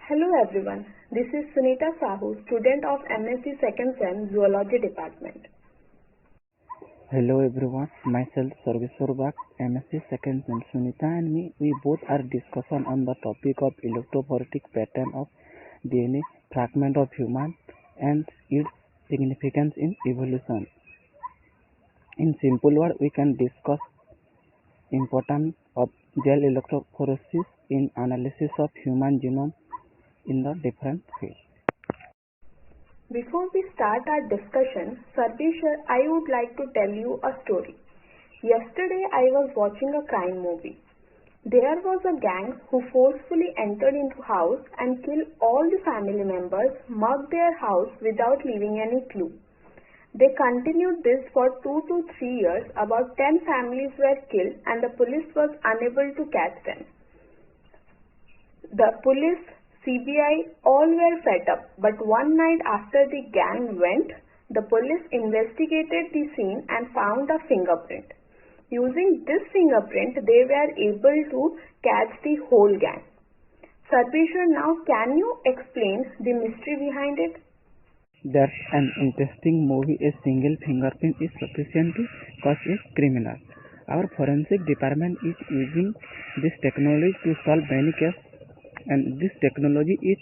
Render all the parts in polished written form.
Hello everyone, this is Sunita Sahu, student of MSc Second Sem Zoology Department. Hello everyone, myself Sarveshwar Bag, MSc Second Sem. Sunita and me, we both are discussing on the topic of electrophoretic pattern of DNA fragment of human and its significance in evolution. In simple word, we can discuss importance of gel electrophoresis in analysis of human genome in the different fields. Before we start our discussion, Sarveshwar, I would like to tell you a story. Yesterday I was watching a crime movie. There was a gang who forcefully entered into house and killed all the family members, mugged their house without leaving any clue. They continued this for 2 to 3 years. About 10 families were killed and the police was unable to catch them. The police, CBI, all were fed up, but one night after the gang went, the police investigated the scene and found a fingerprint. Using this fingerprint, they were able to catch the whole gang. Sarveshwar, now can you explain the mystery behind it? That's an interesting movie. A single fingerprint is sufficient to catch a criminal. Our forensic department is using this technology to solve many cases, and this technology is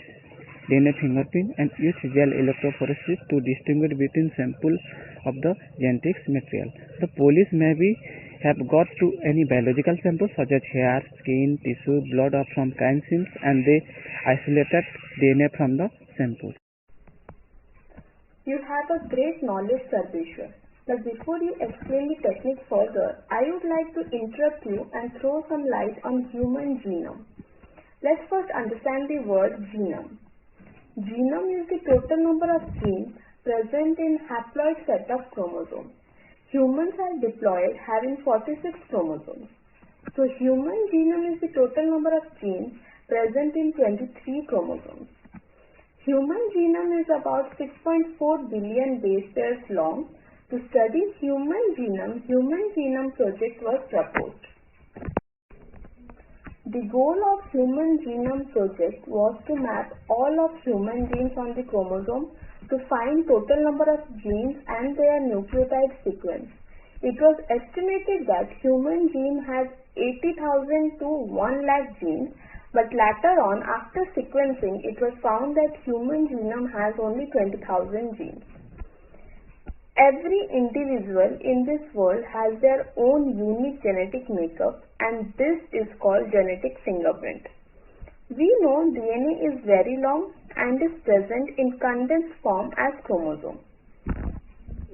DNA fingerprint and use gel electrophoresis to distinguish between samples of the genetics material. The police maybe have got to any biological samples such as hair, skin, tissue, blood from crime scenes, and they isolated DNA from the samples. You have a great knowledge, Sarveshwar. But before you explain the technique further, I would like to interrupt you and throw some light on human genome. Let's first understand the word genome. Genome is the total number of genes present in haploid set of chromosomes. Humans are diploid, having 46 chromosomes. So human genome is the total number of genes present in 23 chromosomes. Human genome is about 6.4 billion base pairs long. To study human genome project was proposed. The goal of Human Genome Project was to map all of human genes on the chromosome to find total number of genes and their nucleotide sequence. It was estimated that human genome has 80,000 to 1 lakh genes, but later on, after sequencing, it was found that human genome has only 20,000 genes. Every individual in this world has their own unique genetic makeup, and this is called genetic fingerprint. We know DNA is very long and is present in condensed form as chromosome.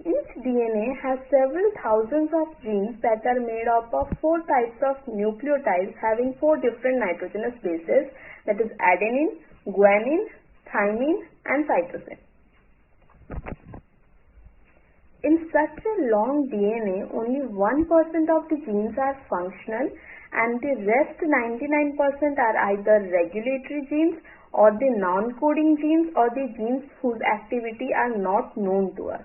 Each DNA has several thousands of genes that are made up of 4 types of nucleotides having 4 different nitrogenous bases, that is adenine, guanine, thymine and cytosine. In such a long DNA, only 1% of the genes are functional and the rest 99% are either regulatory genes or the non-coding genes or the genes whose activity are not known to us.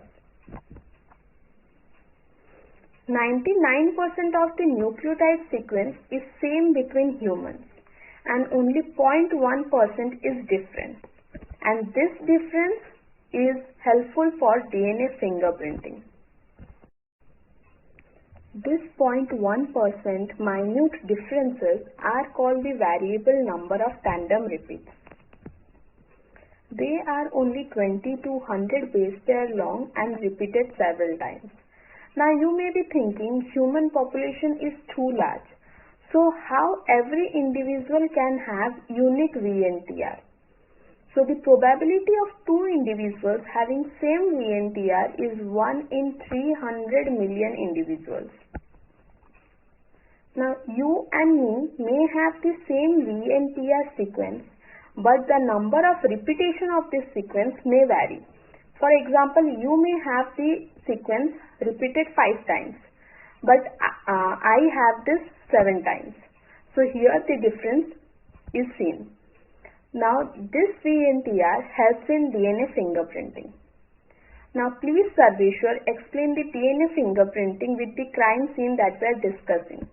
99% of the nucleotide sequence is same between humans and only 0.1% is different, and this difference is helpful for DNA fingerprinting. This 0.1% minute differences are called the variable number of tandem repeats. They are only 20 to 100 base pair long and repeated several times. Now you may be thinking human population is too large. So how every individual can have unique VNTR? So the probability of 2 individuals having same VNTR is 1 in 300 million individuals. Now you and me may have the same VNTR sequence, but the number of repetition of this sequence may vary. For example, you may have the sequence repeated 5 times, but I have this 7 times. So here the difference is seen. Now this VNTR helps in DNA fingerprinting. Now please Sarveshwar explain the DNA fingerprinting with the crime scene that we are discussing.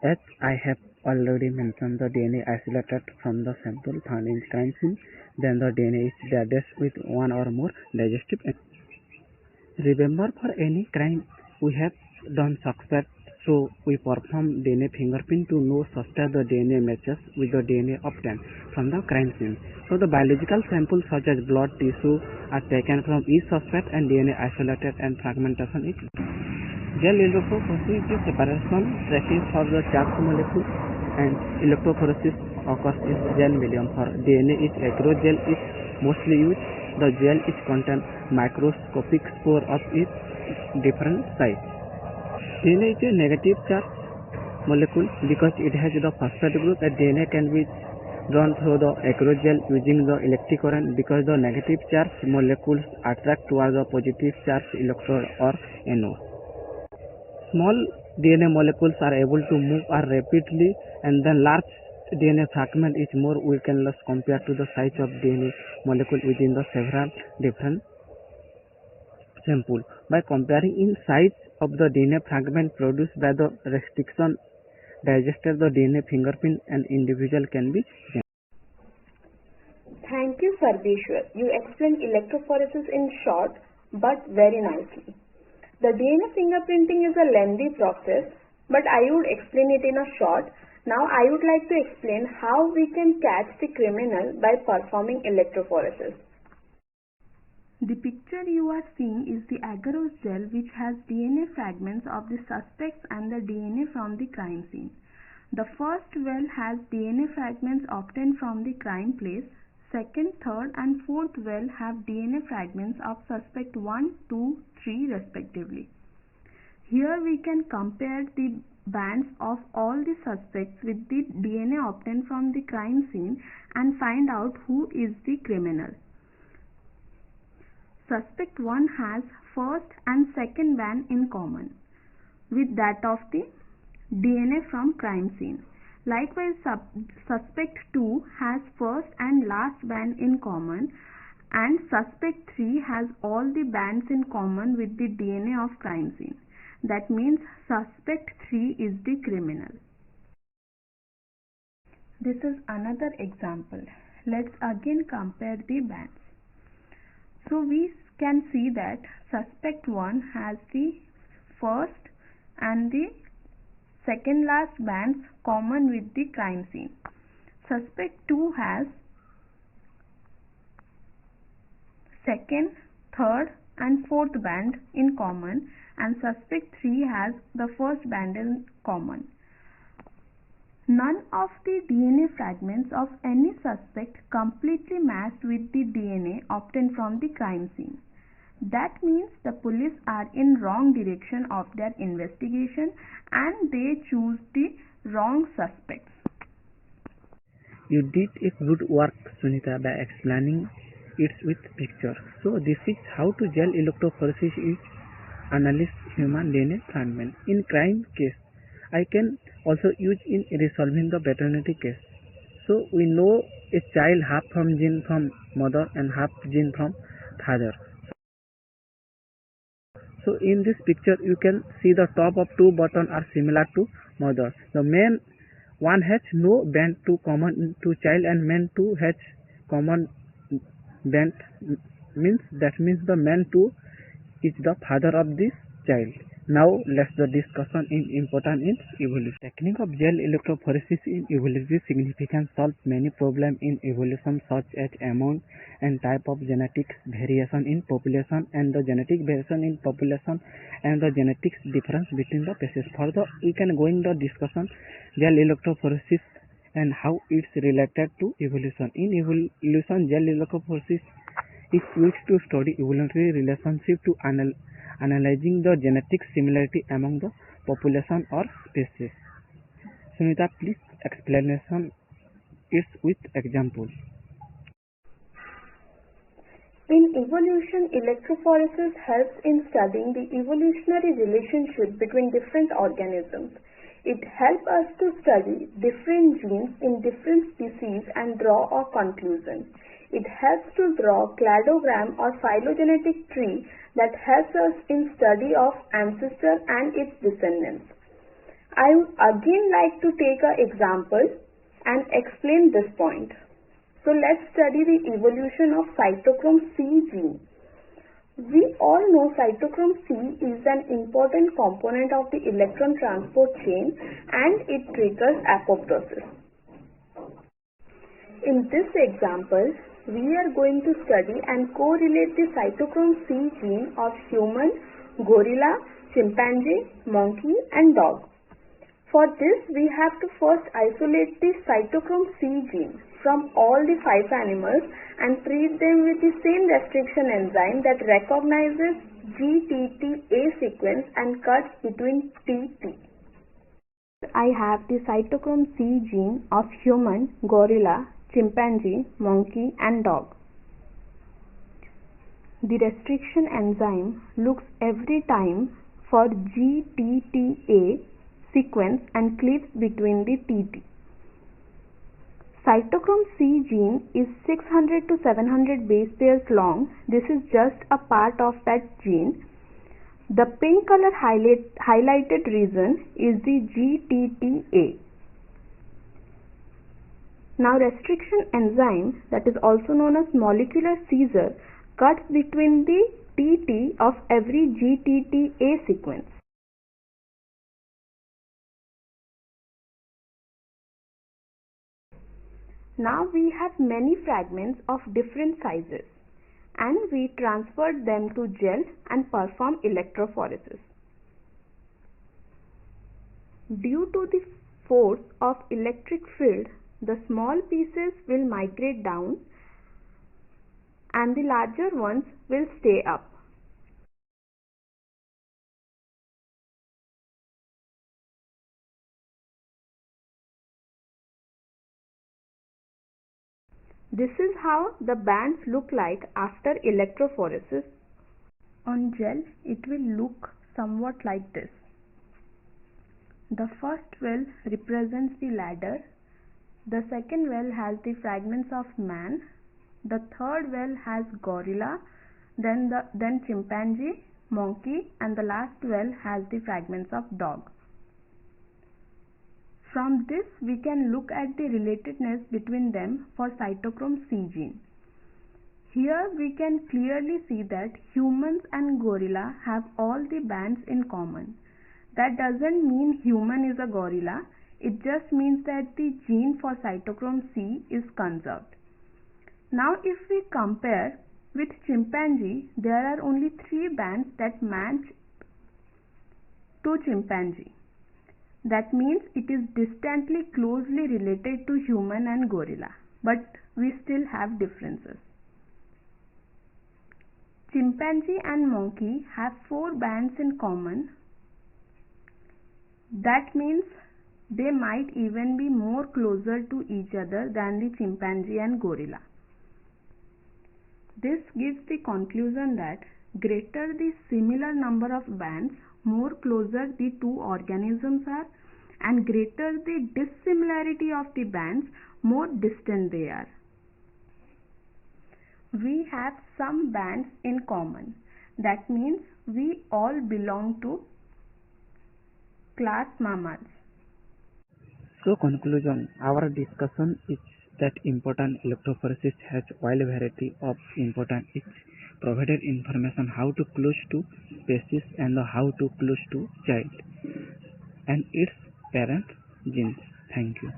As I have already mentioned, the DNA isolated from the sample found in crime scene, then the DNA is digest with one or more digestive enzymes. Remember, for any crime we have done suspect, so we perform DNA fingerprint to know suspect the DNA matches with the DNA obtained from the crime scene. So the biological samples such as blood tissue are taken from each suspect and DNA isolated and fragmentation is done. Gel electrophoresis is a separation tracking for the charged molecule and electrophoresis occurs in gel medium. For DNA is agrogel is mostly used. The gel is contain microscopic spore of its different size. DNA is a negative charge molecule because it has the phosphate group, and DNA can be drawn through the agrogel using the electric current because the negative charge molecules attract towards the positive charge electrode or anode. Small DNA molecules are able to move rapidly, and then large DNA fragment is more weakenless compared to the size of DNA molecule within the several different sample. By comparing in size of the DNA fragment produced by the restriction digested, the DNA fingerprint and individual can be generated. Thank you, Sarveshwar. You explained electrophoresis in short but very nicely. The DNA fingerprinting is a lengthy process, but I would explain it in a short. Now I would like to explain how we can catch the criminal by performing electrophoresis. The picture you are seeing is the agarose gel, which has DNA fragments of the suspects and the DNA from the crime scene. The first well has DNA fragments obtained from the crime place. Second, third and fourth well have DNA fragments of suspect 1, 2, 3 respectively. Here we can compare the bands of all the suspects with the DNA obtained from the crime scene and find out who is the criminal. Suspect 1 has first and second band in common with that of the DNA from crime scene. Likewise, suspect 2 has first and last band in common, and suspect 3 has all the bands in common with the DNA of crime scene. That means suspect 3 is the criminal. This is another example. Let's again compare the bands. So we can see that suspect 1 has the first and the second last bands common with the crime scene. Suspect 2 has second, third and fourth band in common, and suspect 3 has the first band in common. None of the DNA fragments of any suspect completely matched with the DNA obtained from the crime scene. That means the police are in wrong direction of their investigation and they choose the wrong suspects. You did a good work, Sunita, by explaining it with picture. So this is how to gel electrophoresis is analyze human DNA fragment. In crime case, I can also use in resolving the paternity case. So we know a child half from gene from mother and half gene from father. So in this picture you can see the top of two buttons are similar to mother. The man one has no band to common to child, and man 2 has common band, means the man 2 is the father of this child. Now let's the discussion in important in evolution. Technique of gel electrophoresis in evolutionary significance solves many problems in evolution such as amount and type of genetics variation in population and the genetic variation in population and the genetics difference between the species. Further, we can go in the discussion gel electrophoresis and how it's related to evolution. In evolution, gel electrophoresis is used to study evolutionary relationship to analyzing the genetic similarity among the population or species. Sunita, please explanation it with examples. In evolution, electrophoresis helps in studying the evolutionary relationship between different organisms. It helps us to study different genes in different species and draw a conclusion. It helps to draw cladogram or phylogenetic tree that helps us in study of ancestor and its descendants. I would again like to take an example and explain this point. So let's study the evolution of cytochrome C gene. We all know cytochrome C is an important component of the electron transport chain and it triggers apoptosis. In this example, we are going to study and correlate the cytochrome C gene of human, gorilla, chimpanzee, monkey and dog. For this, we have to first isolate the cytochrome C gene from all the 5 animals and treat them with the same restriction enzyme that recognizes GTTA sequence and cuts between TT. I have the cytochrome C gene of human, gorilla, chimpanzee, monkey and dog. The restriction enzyme looks every time for GTTA sequence and cleaves between the TT. Cytochrome C gene is 600 to 700 base pairs long. This is just a part of that gene. The pink color highlighted region is the GTTA. Now restriction enzyme, that is also known as molecular seizure, cuts between the TT of every GTTA sequence. Now we have many fragments of different sizes and we transferred them to gel and perform electrophoresis. Due to the force of electric field, the small pieces will migrate down and the larger ones will stay up. This is how the bands look like after electrophoresis. On gel, it will look somewhat like this. The first well represents the ladder, the second well has the fragments of man, the third well has gorilla, then chimpanzee, monkey and the last well has the fragments of dog. From this we can look at the relatedness between them for cytochrome C gene. Here we can clearly see that humans and gorilla have all the bands in common. That doesn't mean human is a gorilla, it just means that the gene for cytochrome C is conserved. Now if we compare with chimpanzee, there are only 3 bands that match to chimpanzee. That means it is distantly closely related to human and gorilla, but we still have differences. Chimpanzee and monkey have 4 bands in common. That means they might even be more closer to each other than the chimpanzee and gorilla. This gives the conclusion that greater the similar number of bands, more closer the two organisms are, and greater the dissimilarity of the bands, more distant they are. We have some bands in common. That means we all belong to class mammals. So conclusion, our discussion is that important electrophoresis has wide variety of important. It provided information how to close to species and how to close to child and its parent genes. Thank you.